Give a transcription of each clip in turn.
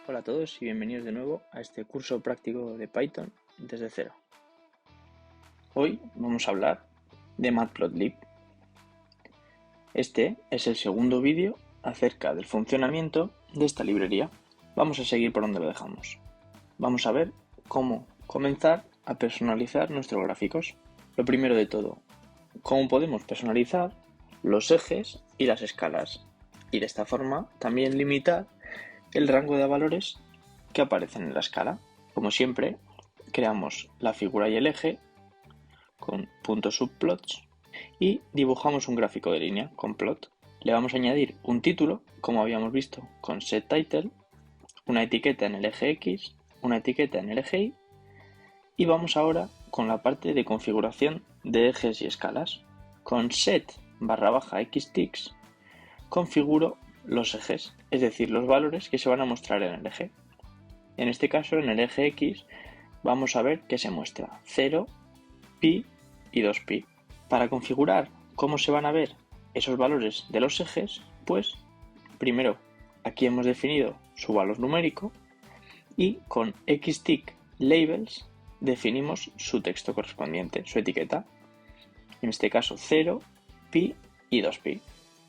Hola a todos y bienvenidos de nuevo a este curso práctico de Python desde cero. Hoy vamos a hablar de Matplotlib. Este es el segundo vídeo acerca del funcionamiento de esta librería. Vamos a seguir por donde lo dejamos. Vamos a ver cómo comenzar a personalizar nuestros gráficos. Lo primero de todo, cómo podemos personalizar los ejes y las escalas y de esta forma también limitar el rango de valores que aparecen en la escala. Como siempre, creamos la figura y el eje con .subplots y dibujamos un gráfico de línea con plot. Le vamos a añadir un título, como habíamos visto con setTitle, una etiqueta en el eje X, una etiqueta en el eje Y, y vamos ahora con la parte de configuración de ejes y escalas. Con set_xticks configuro los ejes, es decir, los valores que se van a mostrar en el eje. En este caso, en el eje X, vamos a ver que se muestra 0, pi y 2pi. Para configurar cómo se van a ver esos valores de los ejes, pues primero aquí hemos definido su valor numérico y con xtick_labels definimos su texto correspondiente, su etiqueta. En este caso 0, pi y 2pi.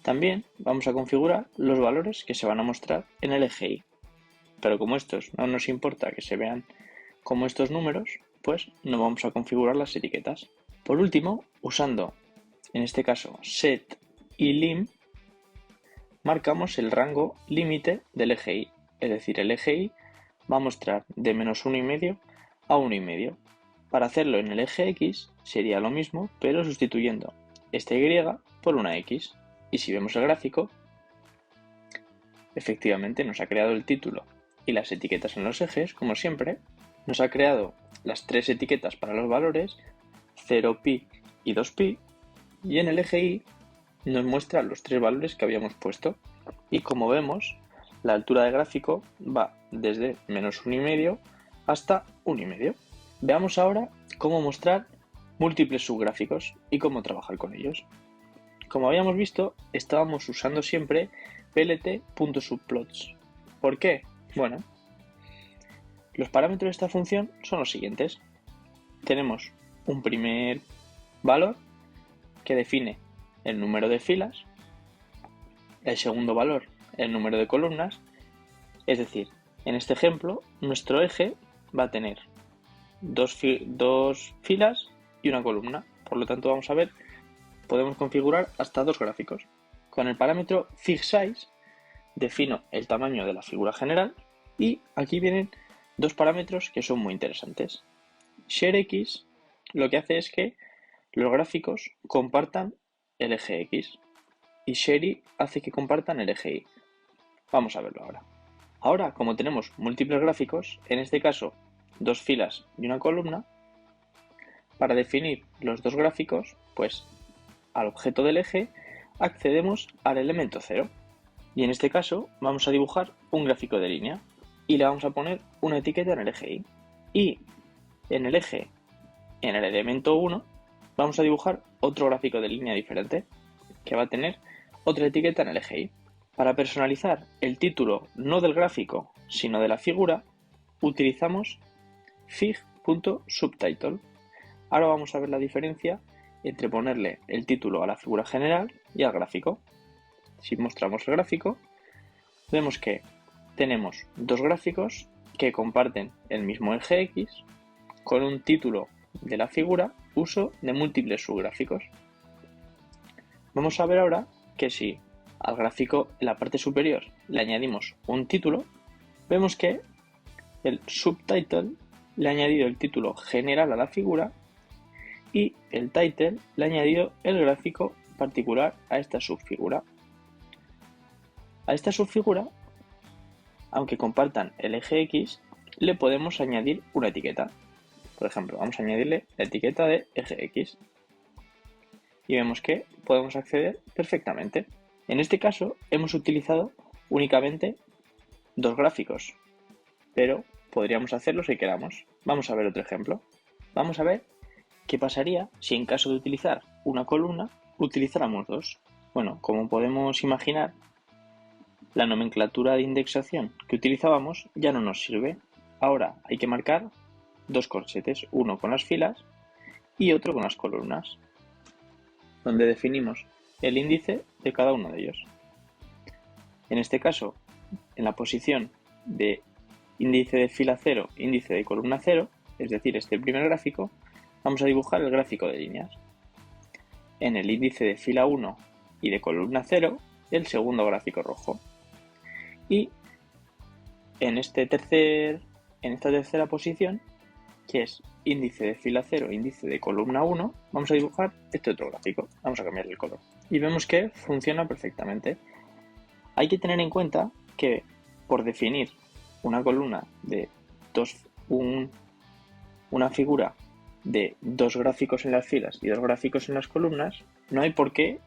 También vamos a configurar los valores que se van a mostrar en el eje Y. Pero como estos no nos importa que se vean como estos números, pues no vamos a configurar las etiquetas. Por último, usando en este caso set y lim, marcamos el rango límite del eje Y. Es decir, el eje Y va a mostrar de -1,5 a 1,5. Para hacerlo en el eje X sería lo mismo, pero sustituyendo esta Y por una X. Y si vemos el gráfico, efectivamente nos ha creado el título y las etiquetas en los ejes, como siempre. Nos ha creado las tres etiquetas para los valores, 0pi y 2pi, y en el eje Y nos muestra los tres valores que habíamos puesto. Y como vemos, la altura de gráfico va desde -1,5 hasta 1,5. Veamos ahora cómo mostrar múltiples subgráficos y cómo trabajar con ellos. Como habíamos visto, estábamos usando siempre plt.subplots. ¿Por qué? Bueno, los parámetros de esta función son los siguientes. Tenemos un primer valor que define el número de filas, el segundo valor el número de columnas, es decir, en este ejemplo nuestro eje va a tener dos filas y una columna, por lo tanto vamos a ver, podemos configurar hasta dos gráficos. Con el parámetro figSize defino el tamaño de la figura general y aquí vienen dos parámetros que son muy interesantes. ShareX lo que hace es que los gráficos compartan el eje X y Shary hace que compartan el eje Y. Vamos a verlo ahora. Ahora, como tenemos múltiples gráficos, en este caso dos filas y una columna, para definir los dos gráficos, pues al objeto del eje accedemos al elemento 0. Y en este caso vamos a dibujar un gráfico de línea y le vamos a poner una etiqueta en el eje Y. Y en el eje, en el elemento 1, vamos a dibujar otro gráfico de línea diferente que va a tener otra etiqueta en el eje Y. Para personalizar el título no del gráfico, sino de la figura, utilizamos fig.subtitle. Ahora vamos a ver la diferencia entre ponerle el título a la figura general y al gráfico. Si mostramos el gráfico, vemos que tenemos dos gráficos que comparten el mismo eje X con un título de la figura, uso de múltiples subgráficos. Vamos a ver ahora que si al gráfico en la parte superior le añadimos un título, vemos que el subtitle le ha añadido el título general a la figura y el title le ha añadido el gráfico particular a esta subfigura. A esta subfigura, aunque compartan el eje X, le podemos añadir una etiqueta. Por ejemplo, vamos a añadirle la etiqueta de eje X. Y vemos que podemos acceder perfectamente. En este caso, hemos utilizado únicamente dos gráficos, pero podríamos hacerlo si queramos. Vamos a ver otro ejemplo. Vamos a ver qué pasaría si en caso de utilizar una columna, utilizáramos dos. Bueno, como podemos imaginar, la nomenclatura de indexación que utilizábamos ya no nos sirve. Ahora hay que marcar dos corchetes, uno con las filas y otro con las columnas, donde definimos el índice de cada uno de ellos. En este caso, en la posición de índice de fila 0, índice de columna 0, es decir, este primer gráfico, vamos a dibujar el gráfico de líneas. En el índice de fila 1 y de columna 0, el segundo gráfico rojo. Y en esta tercera posición, que es índice de fila 0, índice de columna 1, vamos a dibujar este otro gráfico. Vamos a cambiarle el color. Y vemos que funciona perfectamente. Hay que tener en cuenta que por definir una columna de una figura de dos gráficos en las filas y dos gráficos en las columnas, no hay por qué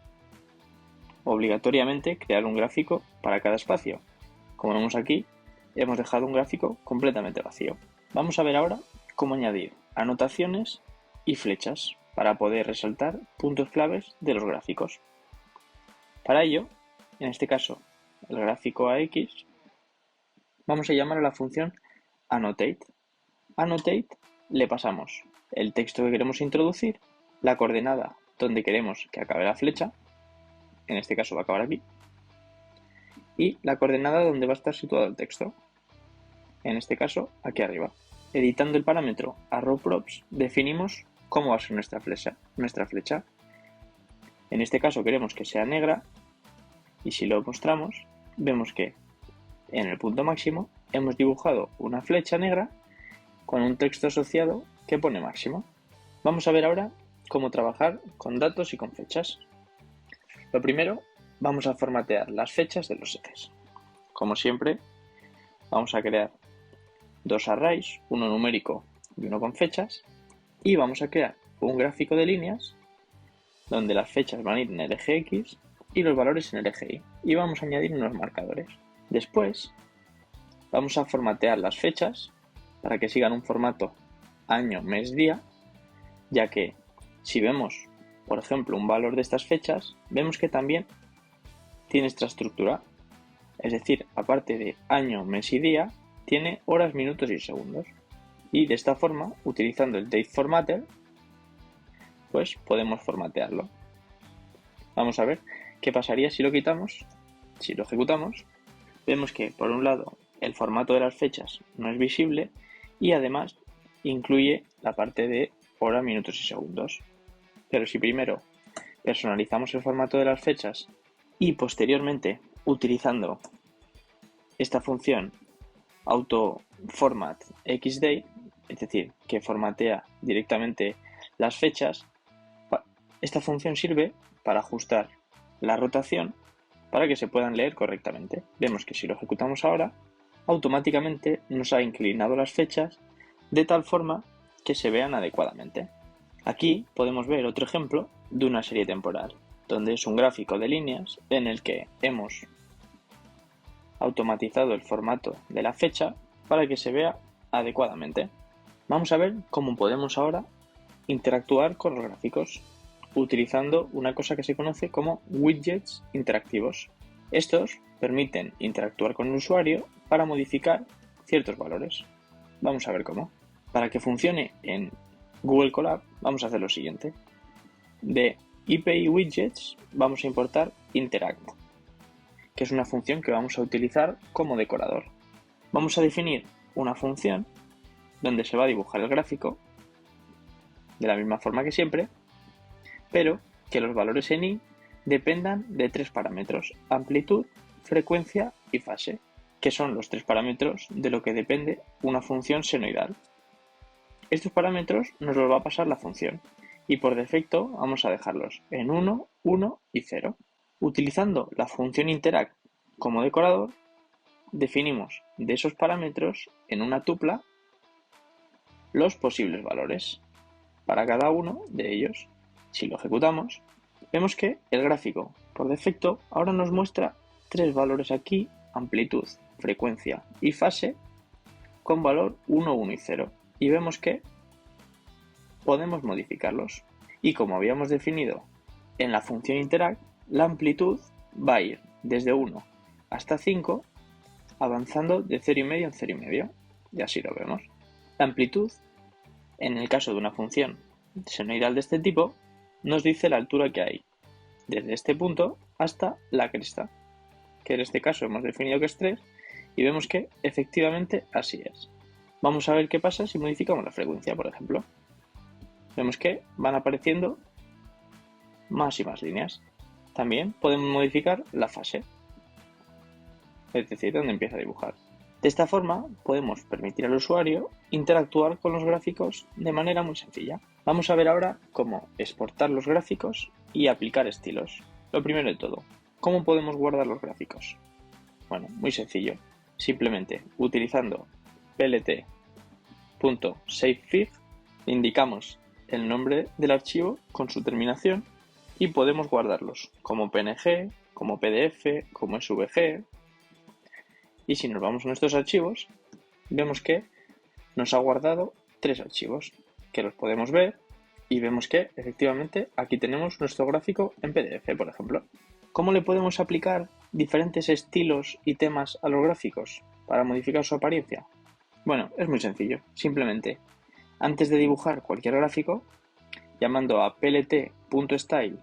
obligatoriamente crear un gráfico para cada espacio. Como vemos aquí, hemos dejado un gráfico completamente vacío. Vamos a ver ahora cómo añadir anotaciones y flechas para poder resaltar puntos claves de los gráficos. Para ello, en este caso, el gráfico AX, vamos a llamar a la función annotate. Annotate le pasamos el texto que queremos introducir, la coordenada donde queremos que acabe la flecha, en este caso va a acabar aquí, y la coordenada donde va a estar situado el texto, en este caso aquí arriba. Editando el parámetro arrowprops definimos cómo va a ser nuestra flecha. En este caso queremos que sea negra y si lo mostramos vemos que en el punto máximo hemos dibujado una flecha negra con un texto asociado que pone máximo. Vamos a ver ahora cómo trabajar con datos y con fechas. Lo primero, vamos a formatear las fechas de los ejes. Como siempre, vamos a crear dos arrays, uno numérico y uno con fechas, y vamos a crear un gráfico de líneas donde las fechas van a ir en el eje X y los valores en el eje Y, y vamos a añadir unos marcadores. Después, vamos a formatear las fechas para que sigan un formato año, mes, día, ya que si vemos, por ejemplo, un valor de estas fechas, vemos que también tiene esta estructura, es decir, aparte de año, mes y día, tiene horas, minutos y segundos. Y de esta forma, utilizando el date formatter, pues podemos formatearlo. Vamos a ver qué pasaría si lo quitamos. Si lo ejecutamos, vemos que por un lado el formato de las fechas no es visible y además incluye la parte de hora, minutos y segundos. Pero si primero personalizamos el formato de las fechas y posteriormente utilizando esta función autoFormatXDate, es decir, que formatea directamente las fechas, esta función sirve para ajustar la rotación para que se puedan leer correctamente. Vemos que si lo ejecutamos ahora, automáticamente nos ha inclinado las fechas de tal forma que se vean adecuadamente. Aquí podemos ver otro ejemplo de una serie temporal, donde es un gráfico de líneas en el que hemos automatizado el formato de la fecha para que se vea adecuadamente. Vamos a ver cómo podemos ahora interactuar con los gráficos utilizando una cosa que se conoce como widgets interactivos. Estos permiten interactuar con el usuario para modificar ciertos valores. Vamos a ver cómo. Para que funcione en Google Colab vamos a hacer lo siguiente. De IPI Widgets vamos a importar Interact, que es una función que vamos a utilizar como decorador. Vamos a definir una función donde se va a dibujar el gráfico de la misma forma que siempre, pero que los valores en Y dependan de tres parámetros: amplitud, frecuencia y fase, que son los tres parámetros de lo que depende una función senoidal. Estos parámetros nos los va a pasar la función y por defecto vamos a dejarlos en 1, 1 y 0. Utilizando la función interact como decorador, definimos de esos parámetros en una tupla los posibles valores para cada uno de ellos. Si lo ejecutamos, vemos que el gráfico por defecto ahora nos muestra tres valores aquí: amplitud, frecuencia y fase, con valor 1, 1 y 0. Y vemos que podemos modificarlos. Y como habíamos definido en la función interact, la amplitud va a ir desde 1 hasta 5, avanzando de 0,5 en 0,5. Y así lo vemos. La amplitud, en el caso de una función senoidal de este tipo, nos dice la altura que hay desde este punto hasta la cresta, que en este caso hemos definido que es 3, y vemos que efectivamente así es. Vamos a ver qué pasa si modificamos la frecuencia, por ejemplo. Vemos que van apareciendo más y más líneas. También podemos modificar la fase, es decir, donde empieza a dibujar. De esta forma podemos permitir al usuario interactuar con los gráficos de manera muy sencilla. Vamos a ver ahora cómo exportar los gráficos y aplicar estilos. Lo primero de todo, ¿cómo podemos guardar los gráficos? Bueno, muy sencillo. Simplemente utilizando plt.savefig indicamos el nombre del archivo con su terminación y podemos guardarlos como PNG, como PDF, como SVG. Y si nos vamos a nuestros archivos, vemos que nos ha guardado 3 archivos, que los podemos ver y vemos que efectivamente aquí tenemos nuestro gráfico en PDF, por ejemplo. ¿Cómo le podemos aplicar diferentes estilos y temas a los gráficos para modificar su apariencia? Bueno, es muy sencillo. Simplemente, antes de dibujar cualquier gráfico, llamando a plt.style.use,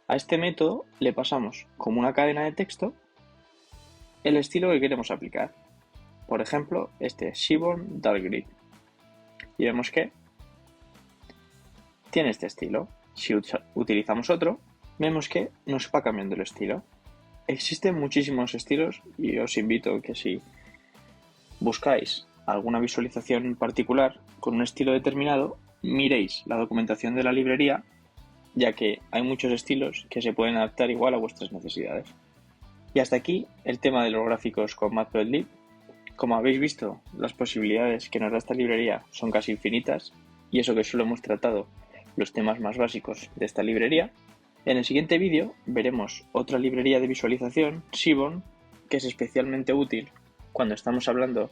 a este método le pasamos como una cadena de texto el estilo que queremos aplicar. Por ejemplo, este Seaborn Dark Grid. Y vemos que tiene este estilo. Si utilizamos otro, vemos que nos va cambiando el estilo. Existen muchísimos estilos y os invito que si buscáis alguna visualización en particular con un estilo determinado, miréis la documentación de la librería, ya que hay muchos estilos que se pueden adaptar igual a vuestras necesidades. Y hasta aquí el tema de los gráficos con Matplotlib. Como habéis visto, las posibilidades que nos da esta librería son casi infinitas, y eso que solo hemos tratado los temas más básicos de esta librería. En el siguiente vídeo veremos otra librería de visualización, Seaborn, que es especialmente útil cuando estamos hablando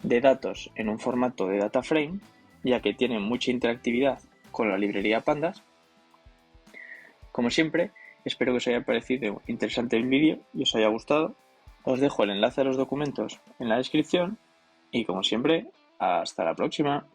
de datos en un formato de data frame, ya que tiene mucha interactividad con la librería Pandas. Como siempre, espero que os haya parecido interesante el vídeo y os haya gustado. Os dejo el enlace a los documentos en la descripción y como siempre, hasta la próxima.